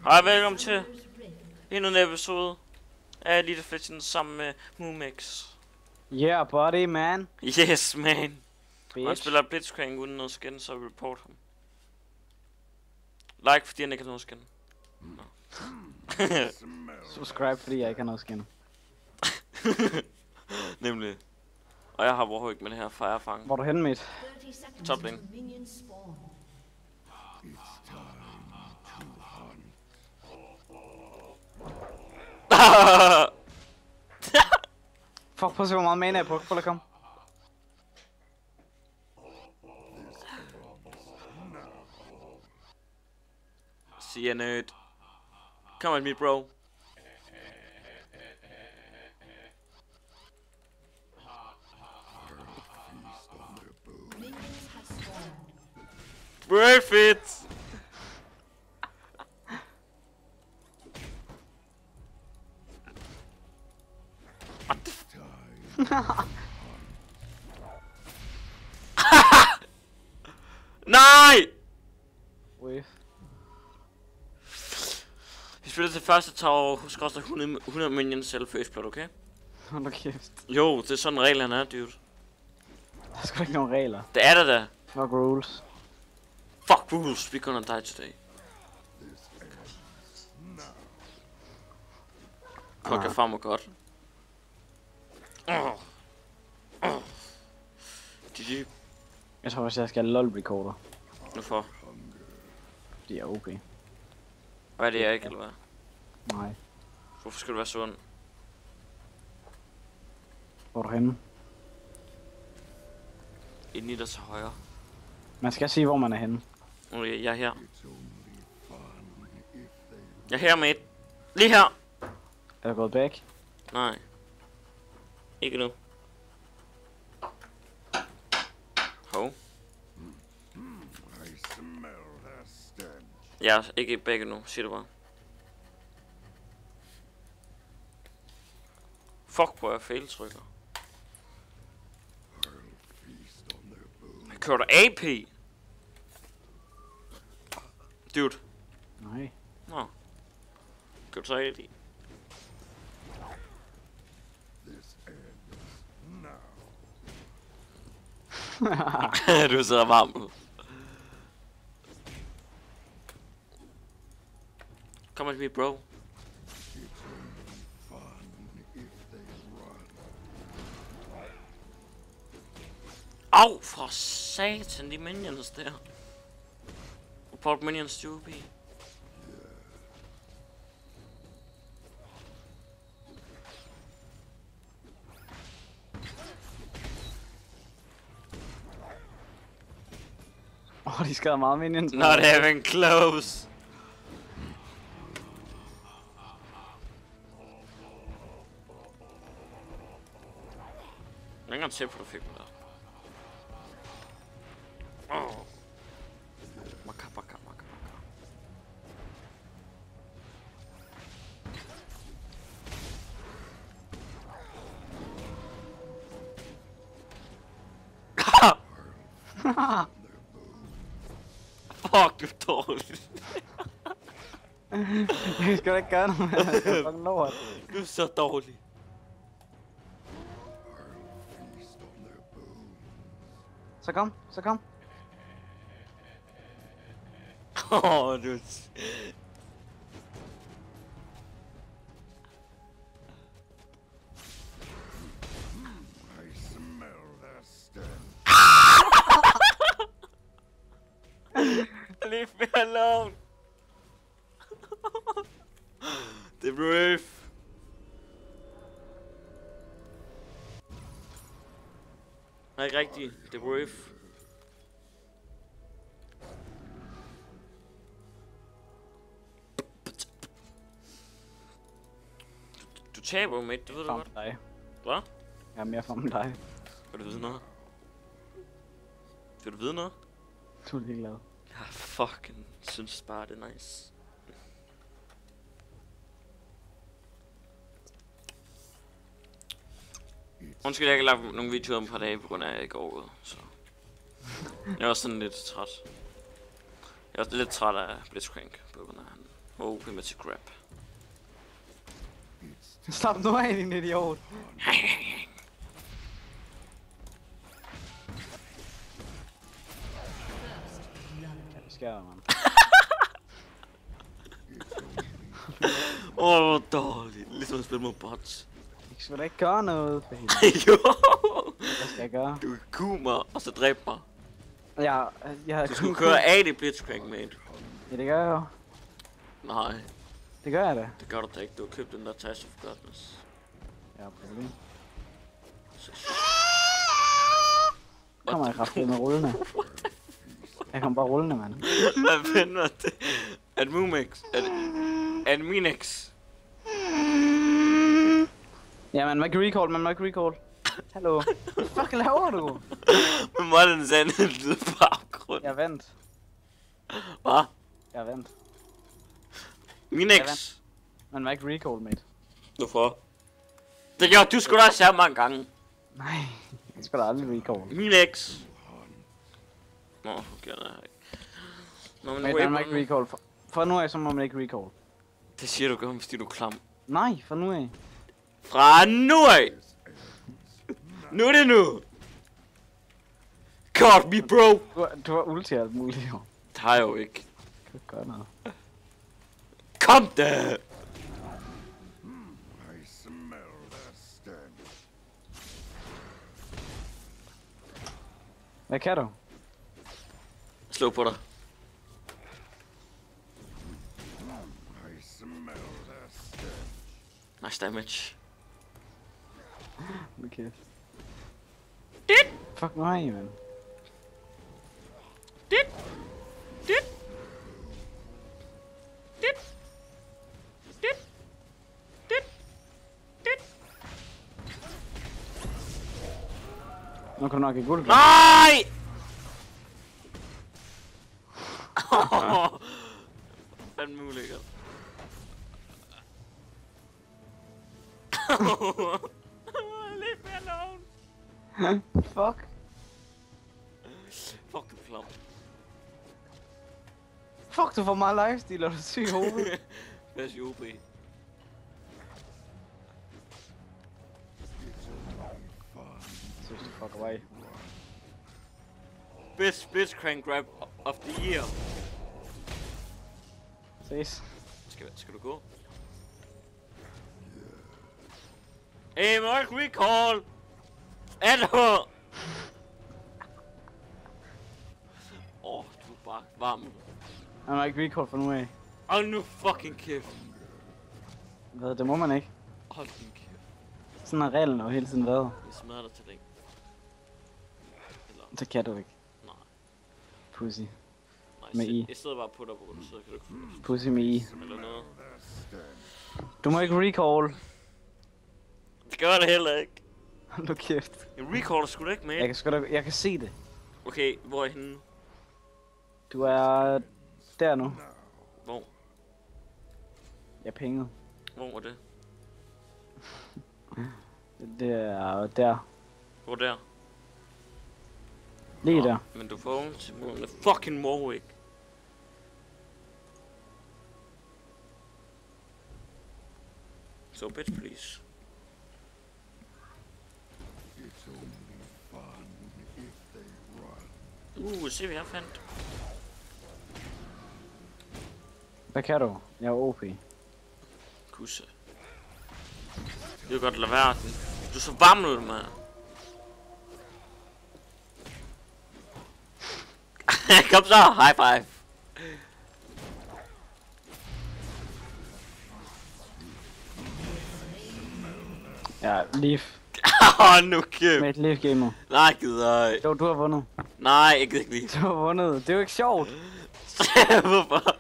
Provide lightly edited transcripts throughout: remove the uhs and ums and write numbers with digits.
Hej, velkommen til endnu en episode af League of Legends sammen med Mumex. Yeah, buddy, man. Yes, man. Bitch. Han spiller Blitzcrank uden noget skin, så report ham. Like, fordi han ikke har noget skin. No. Subscribe, fordi jeg ikke har noget skin. Nemlig. Og jeg har overhovedet med det her firefang. Hvor er du henne, midt? Top lane. Fuck, prøv at se, hvor meget mana jeg brugte. Prøv at komme. See ya, nerd. Come at me, bro. Worth it! What the Nej! Wave. Vi spiller til første tower, husk også 100 minions selv first blood, okay? Hold da kæft. Jo, det er sådan reglerne er, dude. Der er sgu ikke nogen regler. Det er der da. Fuck rules. Fuck rules, we're gonna die today. Fuck, jeg farmer godt. GG. Jeg tror også, jeg skal have LOL recorder. Hvorfor? Fordi jeg er okay. Hvad er det, jeg ikke, eller hvad? Nej. Hvorfor skal du være sund? Hvor er du henne? Inde i dig til højre. Man skal sige, hvor man er henne. Okay, jeg er her. Jeg er her, mate. Lige her! Er du gået back? Nej. Ikke nu. Hov. Jeg er ikke begge nu, siger du bare. Fuck, hvor jeg fejltrykker. Kører du AP? Dude. Nej. Nå. Kører du så AD? Du sidder varm ud. Come at me, bro. Au, for satan, de minions der. Report minions to OP. De skader meget minions. Not even close. Jeg kan ikke engang se på, du fik mig der. Maka. Fuck, du er dårlig. Jeg skal da ikke gøre noget. Jeg er fucking lort. Du er så dårlig. Så kom, så kom. Du er... Leave me alone. The roof. Nej, ikke rigtigt. The roof. Du taber, mate. Det ved du godt. Dig. Hvad? Jeg er mere for end dig. Vil du vide noget? Vil du vide noget? Du er ligeglad. Jeg fucking synes bare, det er nice. Undskyld, jeg ikke har lagt nogle videoer om et par dage, på grund af at jeg ikke overgået, så... Jeg er også sådan lidt træt. Jeg er også lidt træt af Blitzcrank, på grund af han Oh, vi med til grab. Slap nu af, din idiot. Ja, det sker, man. Hvor dårligt. Ligesom at spille mod bots. Jeg skal da ikke gøre noget for helvede. Jo! Hvad skal jeg gøre? Du kan kue mig, og så dræbe mig. Jeg Du skulle køre AD Blitzcrank, mate. Ja, det gør jeg jo. Nej, Det gør jeg da. det gør du da ikke. Du har købt den der Task of Godness. Ja, problem. Så Kommer jeg kraftigt med rullende. Jeg kommer bare rullende, mand. hvad fanden var det? Er det Mumex? Er det Minex? Ja, man må ikke recall, man må ikke recall. Hallo. Hvad fuck laver du? Men var den sande lyd på baggrund? Jeg vandt. Hvad? Jeg vandt. Minex? Man må ikke recall, mate. Hvorfor? Det gjorde du sgu da også mange gange. Nej, jeg skal da aldrig recall. Minex? Nå, okay, nej. Nå, men Mate, man må ikke recall. For nu af, så må man ikke recall. det siger du gør, hvis du er klam. Nej, for nu af. Fra nu af! Nu er det nu! Caught me, bro! Du har ulti alt muligt, jo. Det har jeg jo ikke. Kan du gøre noget? Kom da! I smell their stench. Hvad kan du? Slå på dig. I smell their stench. Nice damage. Okay. Dit! Fuck mig, man. Dit! Dit! Dit! Dit! Dit! Dit! Nu kan du nok ikke guld. Nej! Fandme ulækkert. Leave me alone. Fuck. Fuck, du er klam. Fuck, du får meget lifesteal, og du er syg i hovedet. Hvad er OP? Synes du fuck away. Best Blitzcrank grab of the year. Ses. Skal du gå? Hey, Mark, recall! Adder! Du er bare varm. Han må ikke recall for nu af. Hold nu fucking kæft. Hvad, det må man ikke. Hold din kæft. Sådan har reglen jo hele tiden været. Jeg smadrer dig til dig. Eller, Det kan du ikke. nej. Pussy. Nej, Med I. jeg sidder bare på dig, hvor du sidder, kan du ikke få Pussy med I. eller noget. Du må ikke recall. Det gør det heller ikke. Hold nu kæft. En recall er sgu da ikke med. Jeg kan se det. Okay, hvor er henne nu? Du er der nu. Hvor? Jeg pengede. Hvor er det? Det er der. Hvor der? Lige Nå, der. Men du får unge til måden af fucking Warwick. So bitch, please. It's only fun if they run. Se hvad jeg fandt. Hvad kan du? Jeg er OP. Kusse. Det er godt lade være. Du er så varm ud, mand. Kom så, high five. Ja, Leaf. Nu kæft. Med et Leaf gamer. Nej, gider ej. Du har vundet. Nej, jeg gider ikke lige. Du har vundet. Det er jo ikke sjovt. Hvorfor?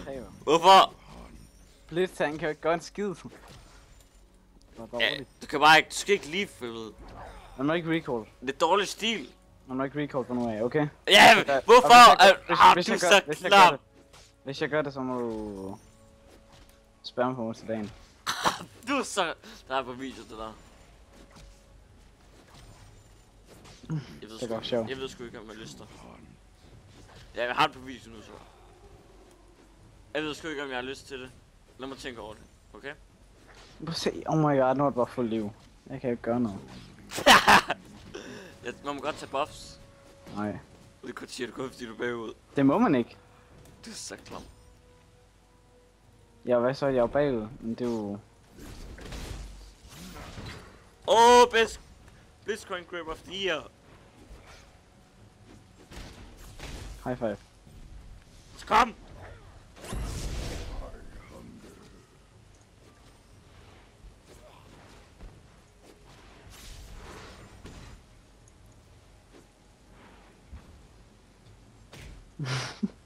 Hey, Hvorfor? Blitz, han kan jo ikke gøre en skid. Det var Ja, dårligt. du kan bare ikke, du skal ikke lige følge. Man må ikke recall. Det er dårlig stil. Man må ikke recall for nu af, okay? Ja, Og hvorfor? hvis Du jeg er gør- så hvis jeg gør klam. det- Hvis jeg gør det, så må du spørge mig på mig til dagen. Du er så... Der er beviser til dig. Jeg ved, Det er godt sjovt. jeg ved sgu ikke, om jeg lyster. Ja, jeg har et bevis nu, så. Jeg ved sgu ikke, om jeg har lyst til det. Lad mig tænke over det, okay? Prøv at se. Oh my god, nu er det bare fuld liv. Jeg kan jo ikke gøre noget. Man må godt tage buffs. Nej. Det kun siger du kun, fordi du er bagud. Det må man ikke. Du er så klam. Ja, hvad så? Jeg er jo bagud. Men det er jo... Best Blitzcrank Grip of the Year. High five. Så kom!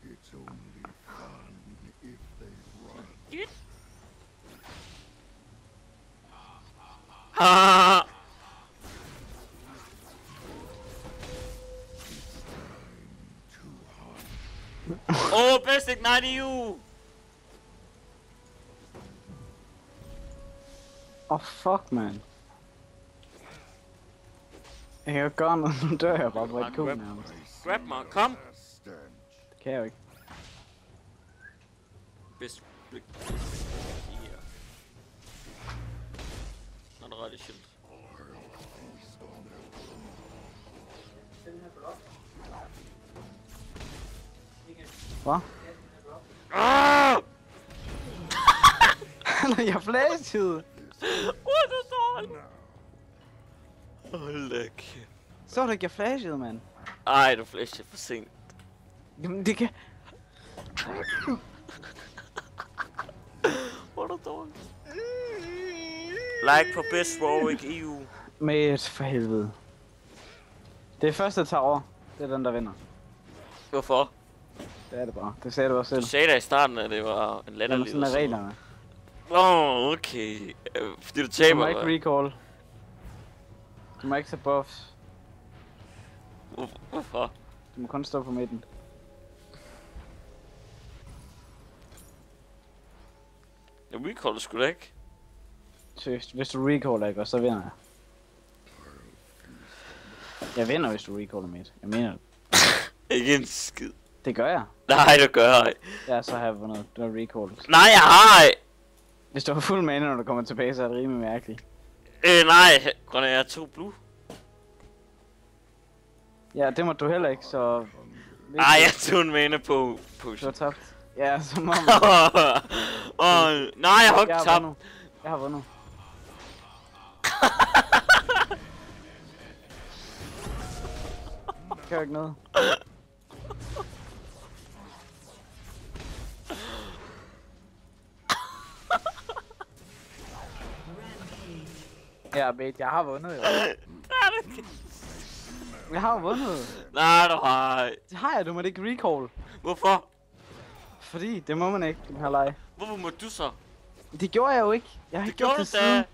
It's only fun if they run. Ah! Best Ignite EU! Fuck, man. Jeg kan jo ikke gøre noget, nu dør jeg bare på et kub nærmest. Grab mig, kom! Their stench. Det kan jeg jo ikke. Best Here. Nå, der røg det shield. Hvad? Ah! Jeg flashede. What the dog? Hold da kæft. Så du ikke, jeg flashede, mand. Ej, du flashede for sent. Jamen, det kan... What a dog. Like på Best Warwick EU. Med for helvede. Det er første, der tager over. Det er den, der vinder. Hvorfor? Det er det bare. Det sagde du også selv. Du sagde da i starten, at det var en Det er latterlig. sådan er reglerne. Okay. Fordi du Du taber, må ikke hva'? recall. Du må ikke tage buffs. Hvorfor? Du må kun stå på midten. Jeg recall sgu da ikke. Seriøst, hvis du recaller ikke, så vinder jeg. Jeg vinder, hvis du recaller midt. Jeg mener det. Ikke en skid. Det gør jeg. Nej, du gør ej. Ja, så har jeg vundet. Du har recallet. Nej, jeg har ej. Hvis du har fuld mana, når du kommer tilbage, så er det rimelig mærkeligt. Nej. Grønne, jeg er 2 blue. Ja, det må du heller ikke, så... Nej, jeg tog en mana på Du potion. har tabt. Ja, så må man... Nej, jeg har ikke tabt. vundet. Jeg har vundet. Jeg gør ikke noget. Ja, mate, jeg har vundet jo. Jeg har vundet. Nej, du har ej. Det har jeg, du må ikke recall. Hvorfor? Fordi, det må man ikke, den her leg. Hvorfor må du så? Det gjorde jeg jo ikke. Jeg har Det ikke gjort gjorde det du siden. da.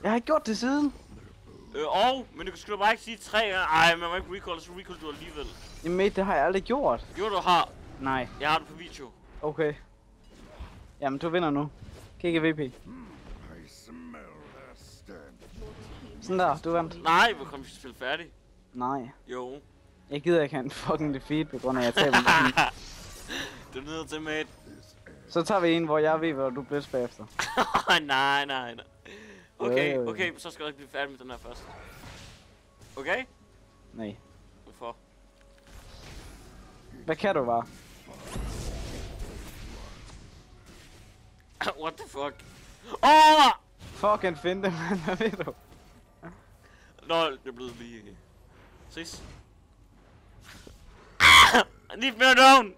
Jeg har ikke gjort det siden. Men du skulle bare ikke sige 3 gange. Ej, man må ikke recall, så recall du alligevel. Jamen mate, det har jeg aldrig gjort. Jo, du har. Nej, Jeg har det på video. okay. Jamen, du vinder nu. KGVP. I smell their stench. Sådan der, du vandt. Nej, hvor kom vi til at spille færdig? Nej, Jo. jeg gider ikke have en fucking defeat på grund af, at jeg taber den. Du er nødt til, mate. Så tager vi en, hvor jeg ved, hvor du bliver bagefter. nej. Okay, Jo. okay, så skal jeg ikke blive færdig med den her først. Okay? Nej. Hvorfor? Hvad kan du bare? What the fuck? Fucking finde det, mand. Hvad ved du? Nå, det er blevet lige... Ses. Leave me alone!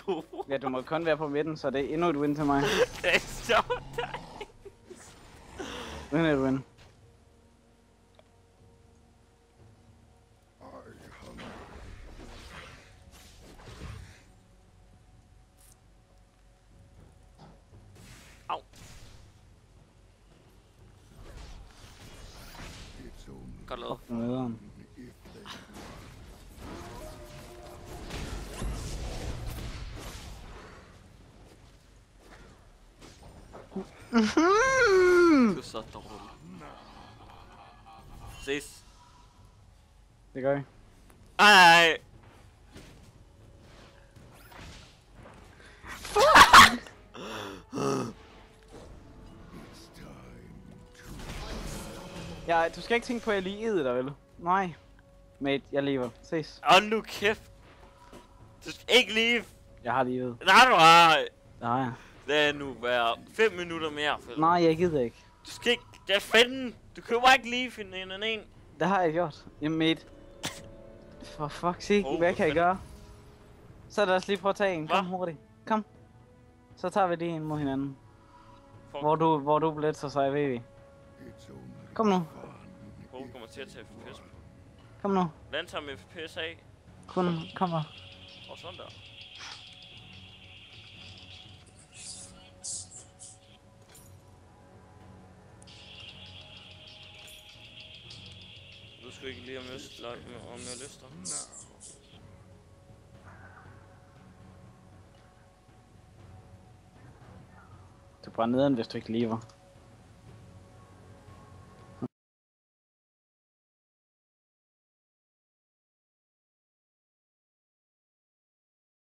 God. Ja, du må kun være på midten, så det er endnu et win til mig. Det er så Win et win. Au. It's only Godt lavet. Fuck nederen. if they Du er så dårlig. Ses. Det gør vi. Ej. Ja, du skal ikke tænke på, at jeg lige æder dig, vel? Nej. Mate, jeg lever. Ses. Hold nu kæft. Du skal ikke lige... Jeg har lige ved. Nej, du har... Nej. Lad nu være 5 minutter mere, Philip. Nej, jeg gider ikke. Du skal ikke... Det er fanden. Du kan jo ikke lige finde en anden en. Det har jeg gjort. Jamen, mate. For fuck's sake, Oh, hvad kan jeg hvad gøre? Så lad os lige prøve at tage en. Kom Hva? hurtigt. Kom. Så tager vi det en mod hinanden. Fuck. Hvor du blætter sig, ved vi. It's only Kom nu. Hvor kommer til at tage FPS. Kom nu. Land tager med FPS af. Kom her. Og sådan der. Du skal ikke lige om jeg lyster. Du er bare nederen, hvis du ikke lever.